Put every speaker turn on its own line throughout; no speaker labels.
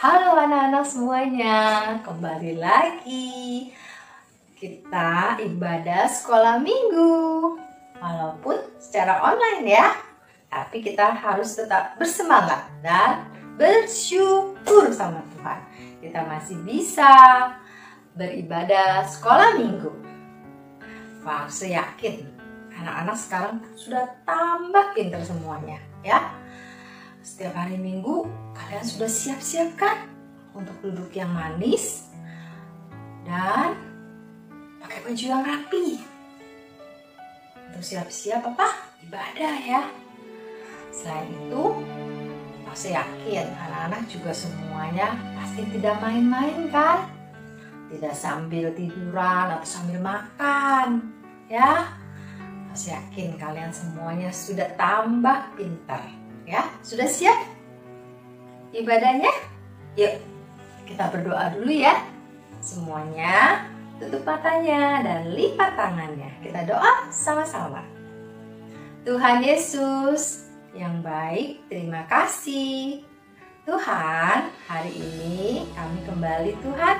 Halo anak-anak semuanya, kembali lagi kita ibadah sekolah minggu. Walaupun secara online ya, tapi kita harus tetap bersemangat dan bersyukur sama Tuhan. Kita masih bisa beribadah sekolah minggu. Wah, saya yakin anak-anak sekarang sudah tambah pintar semuanya ya. Setiap hari Minggu kalian sudah siap-siap kan untuk duduk yang manis dan pakai baju yang rapi untuk siap-siap ibadah ya. Selain itu, saya yakin anak-anak juga semuanya pasti tidak main-main kan, tidak sambil tiduran atau sambil makan ya. Saya yakin kalian semuanya sudah tambah pintar. Ya, sudah siap ibadahnya? Yuk, kita berdoa dulu ya. Semuanya tutup matanya dan lipat tangannya. Kita doa sama-sama. Tuhan Yesus yang baik, terima kasih. Tuhan, hari ini kami kembali Tuhan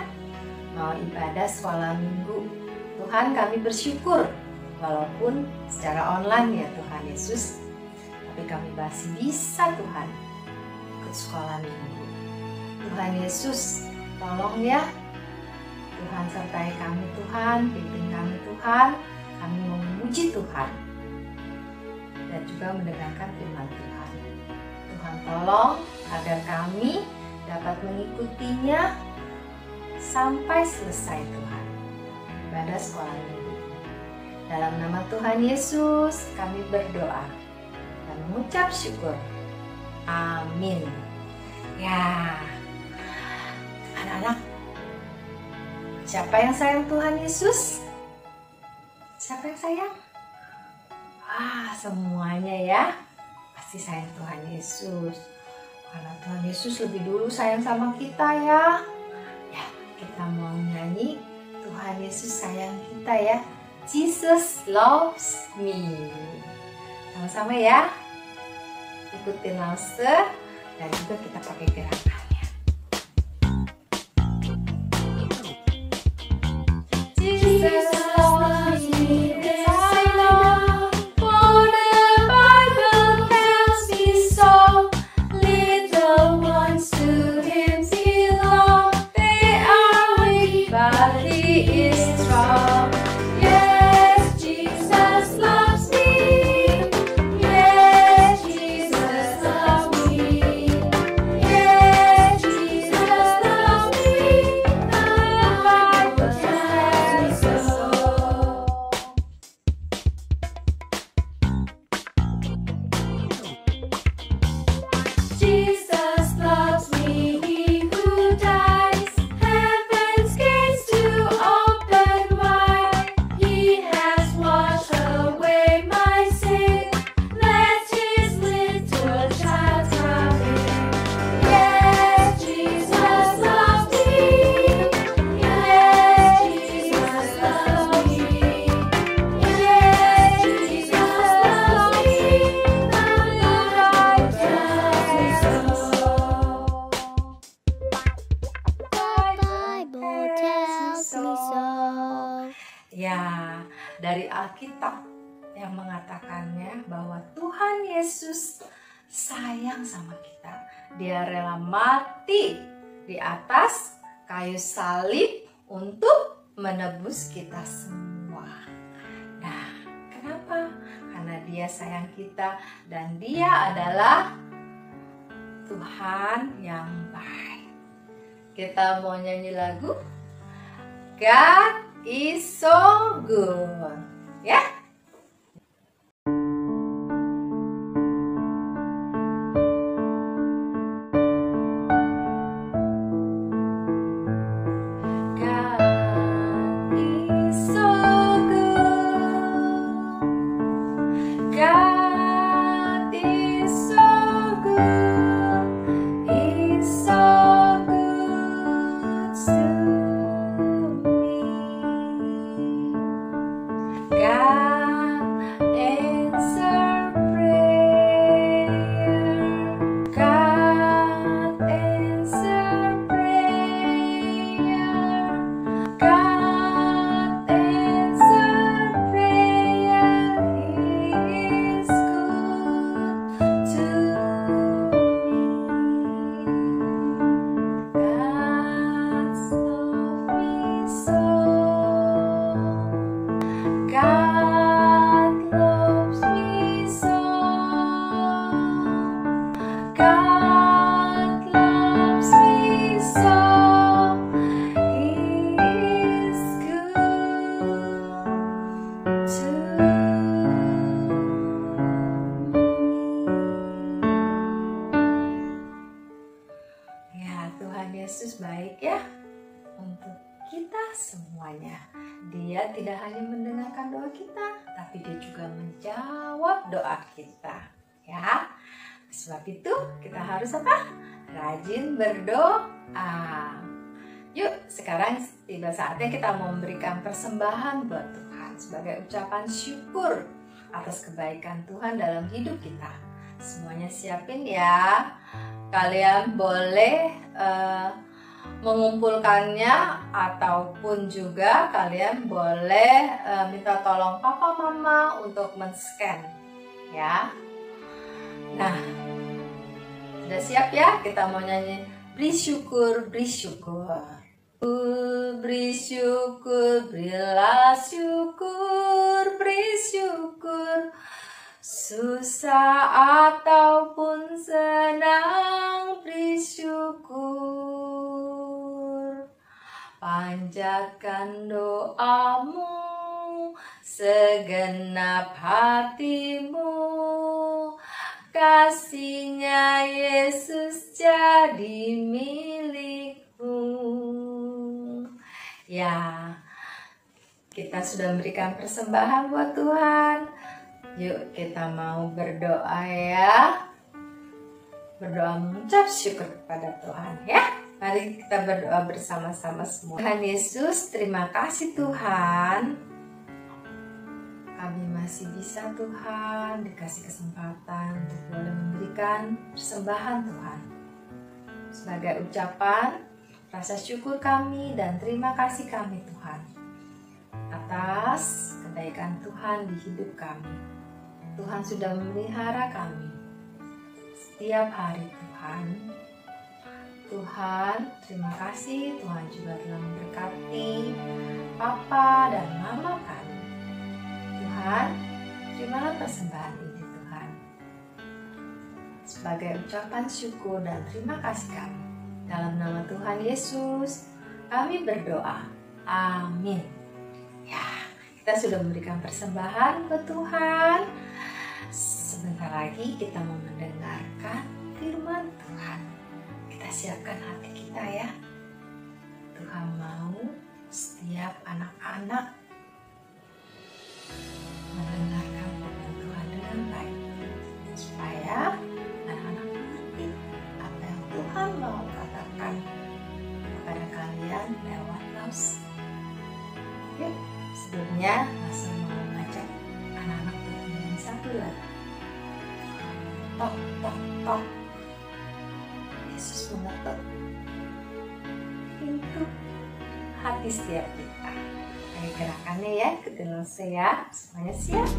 mau ibadah sekolah minggu. Tuhan, kami bersyukur walaupun secara online ya Tuhan Yesus. Tapi kami masih bisa Tuhan ikut sekolah minggu. Tuhan Yesus, tolong ya Tuhan, sertai kami Tuhan, pimpin kami Tuhan. Kami mau memuji Tuhan dan juga mendengarkan firman Tuhan. Tuhan tolong agar kami dapat mengikutinya sampai selesai Tuhan ibadah sekolah minggu. Dalam nama Tuhan Yesus kami berdoa dan mengucap syukur. Amin. Ya, anak-anak, siapa yang sayang Tuhan Yesus? Siapa yang sayang? Semuanya ya, pasti sayang Tuhan Yesus. Karena Tuhan Yesus lebih dulu sayang sama kita ya. Ya, kita mau nyanyi Tuhan Yesus sayang kita ya. Jesus loves me. Sama-sama ya, ikutin Lause dan juga kita pakai gerakannya. Jesus loves me, this I know, for the Bible tells me so. Little ones to Him belong, they are weak but He is strong. Ya, dari Alkitab yang mengatakannya bahwa Tuhan Yesus sayang sama kita. Dia rela mati di atas kayu salib untuk menebus kita semua. Nah, kenapa? Karena Dia sayang kita dan Dia adalah Tuhan yang baik. Kita mau nyanyi lagu God is so good. Ya? God is so good. God is so good. He's so good to me. God Tuhan Yesus baik ya untuk kita semuanya. Dia tidak hanya mendengarkan doa kita, tapi dia juga menjawab doa kita. Ya, sebab itu kita harus apa? Rajin berdoa. Yuk, sekarang tiba saatnya kita mau memberikan persembahan buat Tuhan sebagai ucapan syukur atas kebaikan Tuhan dalam hidup kita. Semuanya siapin ya. Kalian boleh mengumpulkannya ataupun juga kalian boleh minta tolong papa mama untuk men-scan ya. Nah, sudah siap ya? Kita mau nyanyi beri syukur, beri syukur. Beri syukur, berilah syukur, beri syukur. Susah ataupun senang, beri syukur. Panjatkan doamu, segenap hatimu. Kasih-Nya Yesus jadi milikmu. Ya, kita sudah memberikan persembahan buat Tuhan. Yuk kita mau berdoa ya. Berdoa mengucap syukur kepada Tuhan ya. Mari kita berdoa bersama-sama semua. Tuhan Yesus, terima kasih Tuhan. Kami masih bisa Tuhan dikasih kesempatan untuk boleh memberikan persembahan Tuhan. Sebagai ucapan rasa syukur kami dan terima kasih kami Tuhan. Atas kebaikan Tuhan di hidup kami. Tuhan sudah memelihara kami setiap hari Tuhan. Tuhan, terima kasih Tuhan juga telah memberkati Papa dan Mama kami. Tuhan, terimalah persembahan ini Tuhan. Sebagai ucapan syukur dan terima kasih kami. Dalam nama Tuhan Yesus, kami berdoa. Amin. Ya, kita sudah memberikan persembahan ke Tuhan. Sebentar lagi kita mau mendengarkan firman Tuhan. Kita siapkan hati kita ya. Tuhan mau setiap anak-anak mendengarkan firman Tuhan dengan baik. Supaya anak-anak mengerti apa yang Tuhan mau katakan kepada kalian lewat Laus. Yuk, sebelumnya Masa mau mengajak anak-anak bernyanyi satu lagu. Tok, tok, tok. Yesus mengetuk pintu hati setiap kita. Ayo gerakannya ya, ikutin saya. Semuanya siap?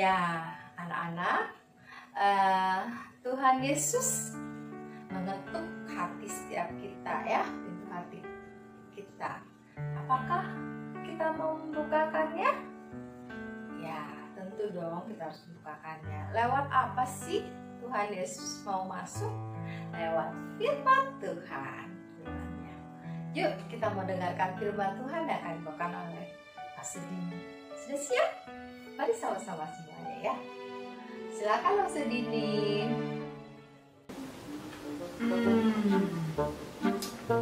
Ya, anak-anak, Tuhan Yesus mengetuk hati setiap kita ya, pintu hati kita. Apakah kita mau membukakannya? Ya, tentu dong kita harus membukakannya. Lewat apa sih Tuhan Yesus mau masuk? Lewat firman Tuhan. Firman-Nya. Yuk kita mau dengarkan firman Tuhan yang akan dibawakan oleh Pastor Dini. Sudah siap? Mari sama-sama semuanya ya. Silakan Pastor Dini.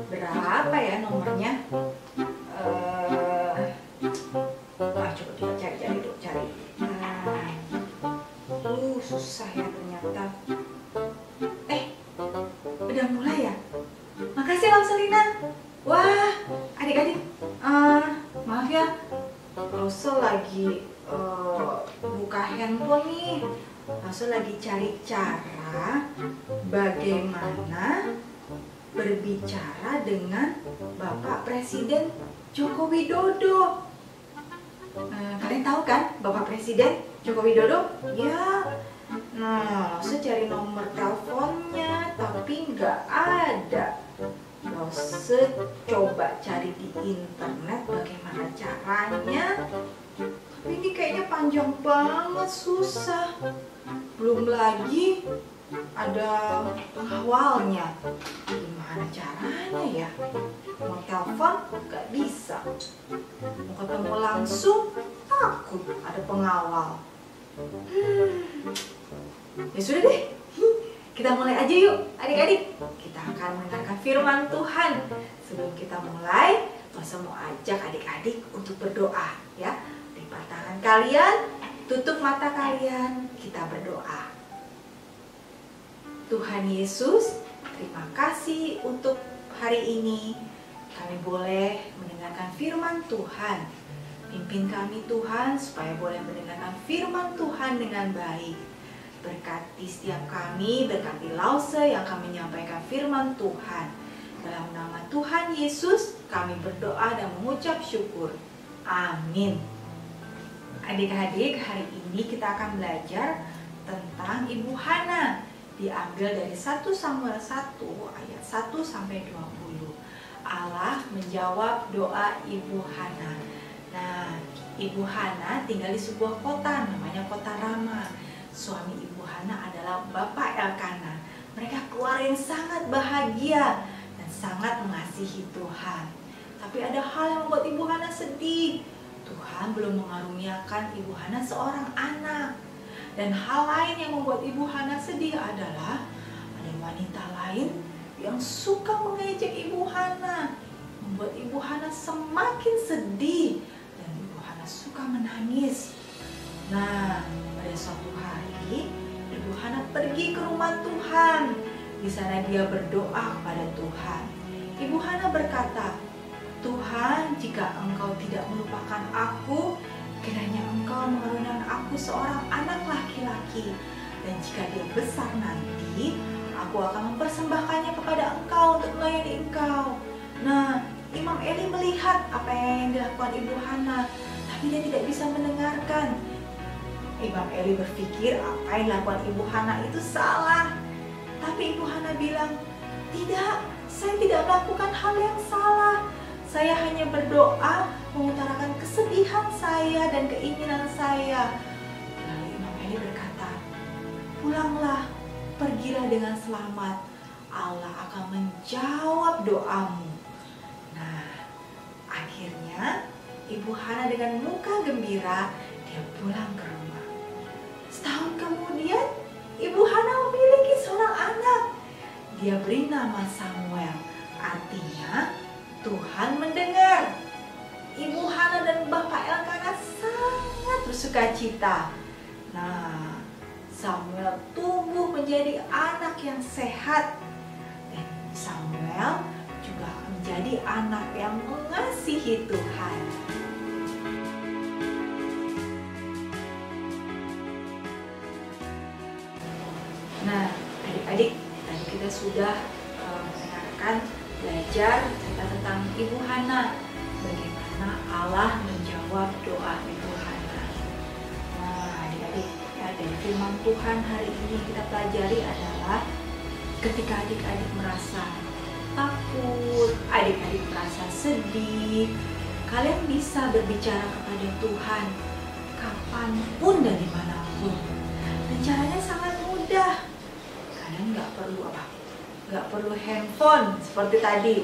Berapa ya nomornya?
Adik-adik, maaf ya, Rose lagi buka handphone nih. Rose lagi cari cara bagaimana berbicara dengan Bapak Presiden Joko Widodo. Kalian tahu kan Bapak Presiden Joko Widodo? Ya. Nah, Rose cari nomor teleponnya tapi nggak ada. Rose coba cari di internet bagaimana caranya. Tapi ini kayaknya panjang banget, susah. Belum lagi ada pengawalnya. Gimana caranya ya? Mau telepon nggak bisa. Mau ketemu langsung takut ada pengawal. Ya sudah deh, kita mulai aja yuk adik-adik. Kita akan mendengarkan firman Tuhan. Sebelum kita mulai, Rose mau ajak adik-adik untuk berdoa ya. Lipat tangan kalian, tutup mata kalian, kita berdoa. Tuhan Yesus, terima kasih untuk hari ini. Kami boleh mendengarkan firman Tuhan. Pimpin kami Tuhan supaya boleh mendengarkan firman Tuhan dengan baik. Berkati setiap kami, berkati Lause yang kami menyampaikan firman Tuhan. Dalam nama Tuhan Yesus, kami berdoa dan mengucap syukur. Amin. Adik-adik, hari ini kita akan belajar tentang Ibu Hana. Diambil dari 1 Samuel 1 ayat 1 sampai 20. Allah menjawab doa Ibu Hana. Nah, Ibu Hana tinggal di sebuah kota namanya kota Rama. Suami Ibu Hana adalah Bapak Elkana. Mereka keluarga yang sangat bahagia dan sangat mengasihi Tuhan. Tapi ada hal yang membuat Ibu Hana sedih. Tuhan belum mengaruniakan Ibu Hana seorang anak. Dan hal lain yang membuat Ibu Hana sedih adalah ada wanita lain yang suka mengejek Ibu Hana, membuat Ibu Hana semakin sedih dan Ibu Hana suka menangis. Nah, pada suatu hari Ibu Hana pergi ke rumah Tuhan. Di sana dia berdoa kepada Tuhan. Ibu Hana berkata, "Tuhan, jika Engkau tidak melupakan aku, kiranya Engkau mengaruniakan aku seorang anak laki-laki, dan jika dia besar nanti, aku akan mempersembahkannya kepada Engkau untuk melayani Engkau." Nah, Imam Eli melihat apa yang dilakukan Ibu Hana, tapi dia tidak bisa mendengarkan. Imam Eli berpikir apa yang dilakukan Ibu Hana itu salah. Tapi Ibu Hana bilang, "Tidak, saya tidak melakukan hal yang salah. Saya hanya berdoa mengutarakan kesedihan saya dan keinginan saya." Lalu Imam Eli berkata, "Pulanglah, pergilah dengan selamat. Allah akan menjawab doamu." Nah, akhirnya Ibu Hana dengan muka gembira dia pulang ke rumah. Setahun kemudian Ibu Hana memiliki seorang anak. Dia beri nama Samuel, artinya Tuhan mendengar. Ibu Hana dan Bapak Elkana sangat bersukacita. Nah, Samuel tumbuh menjadi anak yang sehat. Dan Samuel juga menjadi anak yang mengasihi Tuhan. Nah, adik-adik, tadi kita sudah mendengarkan belajar cerita tentang Ibu Hana, bagaimana Allah menjawab doa Ibu Hana. Nah, adik-adik, ya, dari firman Tuhan hari ini kita pelajari adalah ketika adik-adik merasa takut, adik-adik merasa sedih, kalian bisa berbicara kepada Tuhan kapanpun dan dimanapun. Dan caranya sangat mudah. Kalian nggak perlu nggak perlu handphone seperti tadi,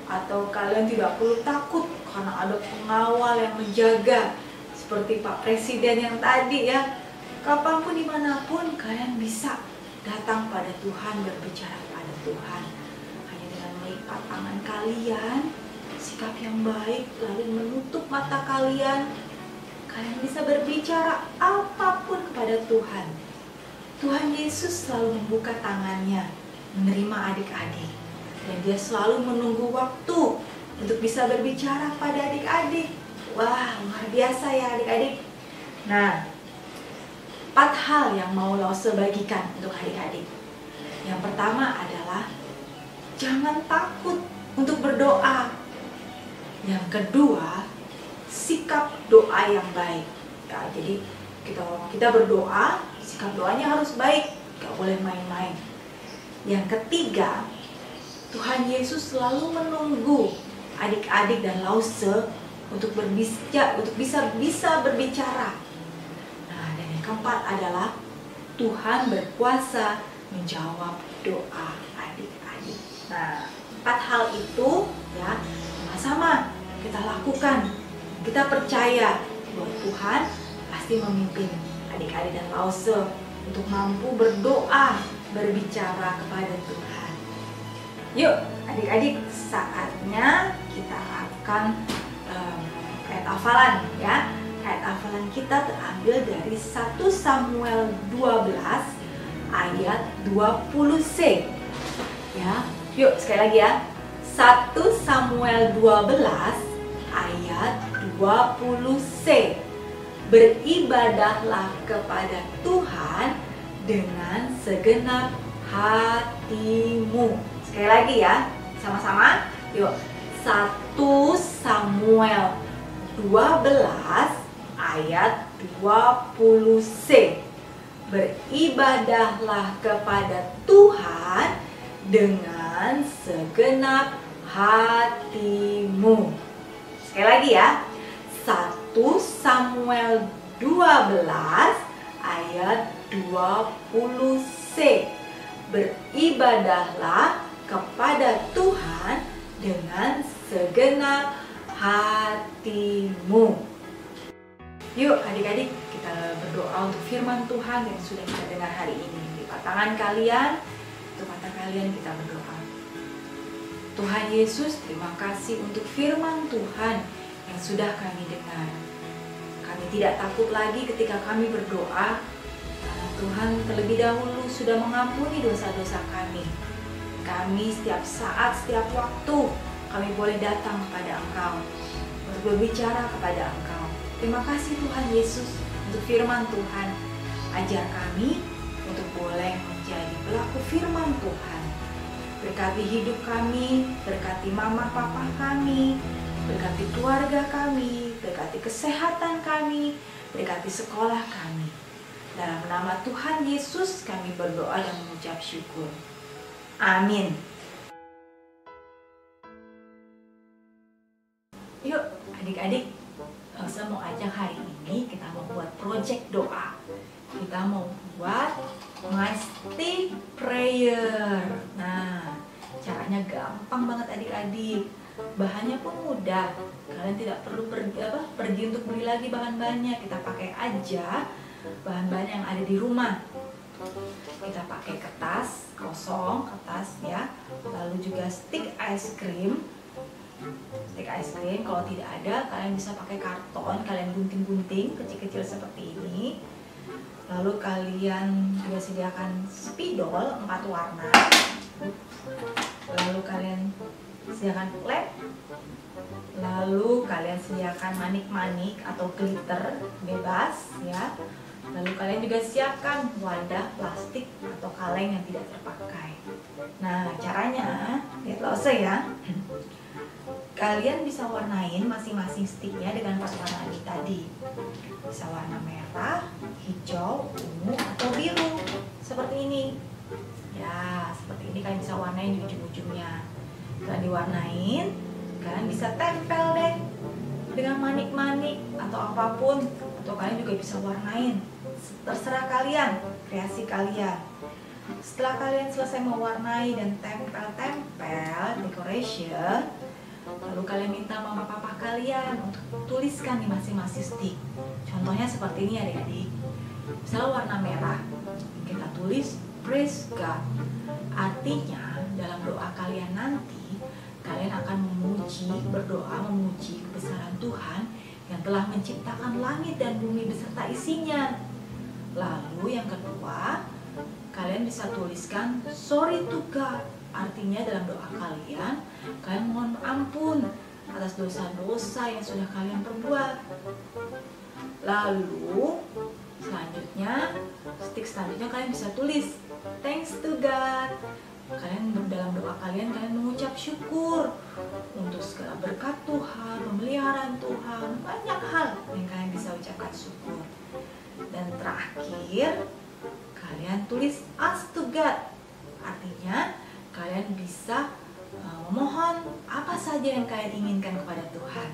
atau kalian tidak perlu takut karena ada pengawal yang menjaga seperti Pak Presiden yang tadi ya. Kapanpun dimanapun kalian bisa datang pada Tuhan, berbicara pada Tuhan. Hanya dengan melipat tangan kalian, sikap yang baik, lalu menutup mata kalian, kalian bisa berbicara apapun kepada Tuhan. Tuhan Yesus selalu membuka tangannya menerima adik-adik, dan dia selalu menunggu waktu untuk bisa berbicara pada adik-adik. Wah, luar biasa ya adik-adik. Nah, 4 hal yang mau Lause bagikan untuk adik-adik. Yang pertama adalah jangan takut untuk berdoa. Yang kedua, sikap doa yang baik. Ya, jadi kita berdoa, sikap doanya harus baik, gak boleh main-main. Yang ketiga, Tuhan Yesus selalu menunggu adik-adik dan Lause untuk bisa berbicara. Nah, dan yang keempat adalah Tuhan berkuasa menjawab doa adik-adik. Nah, 4 hal itu ya sama-sama kita lakukan. Kita percaya bahwa Tuhan pasti memimpin adik-adik dan Lause untuk mampu berdoa, berbicara kepada Tuhan. Yuk adik-adik, saatnya kita akan ayat hafalan ya. Ayat hafalan kita terambil dari 1 Samuel 12 ayat 20c. Ya, yuk sekali lagi ya. 1 Samuel 12 ayat 20c. Beribadahlah kepada Tuhan dengan segenap hatimu. Sekali lagi ya, sama-sama. Yuk, 1 Samuel 12 ayat 20c. Beribadahlah kepada Tuhan dengan segenap hatimu. Sekali lagi ya. 1 Samuel 12 ayat 20c. Beribadahlah kepada Tuhan dengan segenap hatimu. Yuk adik-adik, kita berdoa untuk firman Tuhan yang sudah kita dengar hari ini. Lipat tangan kalian, untuk mata kalian kita berdoa. Tuhan Yesus, terima kasih untuk firman Tuhan yang sudah kami dengar. Kami tidak takut lagi ketika kami berdoa, karena Tuhan terlebih dahulu sudah mengampuni dosa-dosa kami. Kami setiap saat, setiap waktu, kami boleh datang kepada Engkau, untuk berbicara kepada Engkau. Terima kasih Tuhan Yesus untuk firman Tuhan. Ajar kami untuk boleh menjadi pelaku firman Tuhan. Berkati hidup kami, berkati mama papa kami, berkati keluarga kami, berkati kesehatan kami, berkati sekolah kami. Dalam nama Tuhan Yesus kami berdoa dan mengucap syukur. Amin. Yuk adik-adik, Lause mau ajak hari ini kita mau buat project doa. Kita mau buat My Stick Prayer. Nah, caranya gampang banget adik-adik. Bahannya pun mudah. Kalian tidak perlu pergi untuk beli lagi bahan-bahannya. Kita pakai aja bahan-bahan yang ada di rumah. Kita pakai kertas kosong, kertas ya. Lalu juga stick ice cream. Stick ice cream, kalau tidak ada kalian bisa pakai karton, kalian gunting-gunting kecil-kecil seperti ini. Lalu kalian juga sediakan spidol 4 warna. Lalu kalian sediakan lem. Lalu kalian sediakan manik-manik atau glitter bebas ya. Lalu kalian juga siapkan wadah plastik atau kaleng yang tidak terpakai. Nah, caranya lihat Lause ya. Kalian bisa warnain masing-masing sticknya dengan 4 warna ini tadi. Bisa warna merah, hijau, ungu, atau biru. Seperti ini. Ya, seperti ini kalian bisa warnain di ujung-ujungnya. Setelah diwarnain, kalian bisa tempel deh dengan manik-manik atau apapun. Atau kalian juga bisa warnain. Terserah kalian, kreasi kalian. Setelah kalian selesai mewarnai dan tempel-tempel decoration, lalu kalian minta mama papa kalian untuk tuliskan di masing-masing stick. Contohnya seperti ini adik-adik. Misalnya warna merah, kita tulis Praise God. Artinya dalam doa kalian nanti, kalian akan berdoa memuji kebesaran Tuhan yang telah menciptakan langit dan bumi beserta isinya. Lalu yang kedua, kalian bisa tuliskan sorry to God. Artinya dalam doa kalian mohon ampun atas dosa-dosa yang sudah kalian perbuat. Lalu stick selanjutnya kalian bisa tulis thanks to God. Kalian dalam doa kalian mengucap syukur untuk segala berkat Tuhan, pemeliharaan Tuhan, banyak hal yang kalian bisa ucapkan syukur. Dan terakhir, kalian tulis ask to God. Artinya kalian bisa memohon apa saja yang kalian inginkan kepada Tuhan.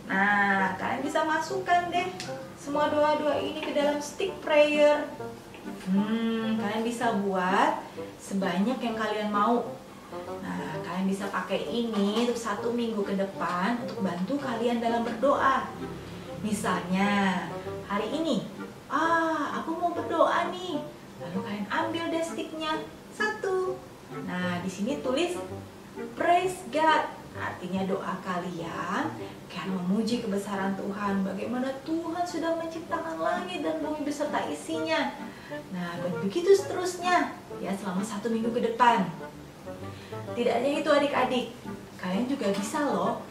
Nah, kalian bisa masukkan deh semua doa-doa ini ke dalam stick prayer. Kalian bisa buat sebanyak yang kalian mau. Nah, kalian bisa pakai ini untuk 1 minggu ke depan untuk bantu kalian dalam berdoa. Misalnya, hari ini, aku mau berdoa nih. Lalu kalian ambil deh sticknya 1. Nah, di sini tulis praise God. Artinya doa kalian memuji kebesaran Tuhan, bagaimana Tuhan sudah menciptakan langit dan bumi beserta isinya. Nah, begitu seterusnya ya selama 1 minggu ke depan. Tidak hanya itu adik-adik, kalian juga bisa loh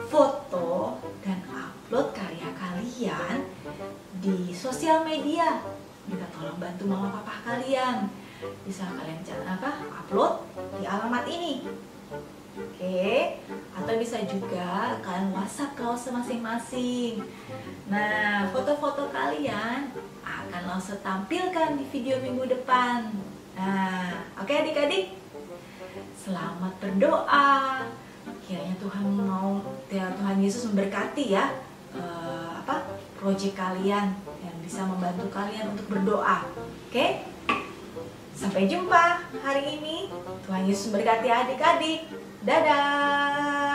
foto dan upload karya kalian di sosial media. Minta tolong bantu mama papa kalian. Bisa kalian upload di alamat ini. Oke, atau bisa juga kalian WhatsApp kelas masing-masing. Nah, foto-foto kalian akan langsung tampilkan di video minggu depan. Nah, oke adik-adik, selamat berdoa. Kiranya Tuhan Yesus memberkati ya proyek kalian yang bisa membantu kalian untuk berdoa. Oke, sampai jumpa hari ini. Tuhan Yesus memberkati adik-adik. Dadah.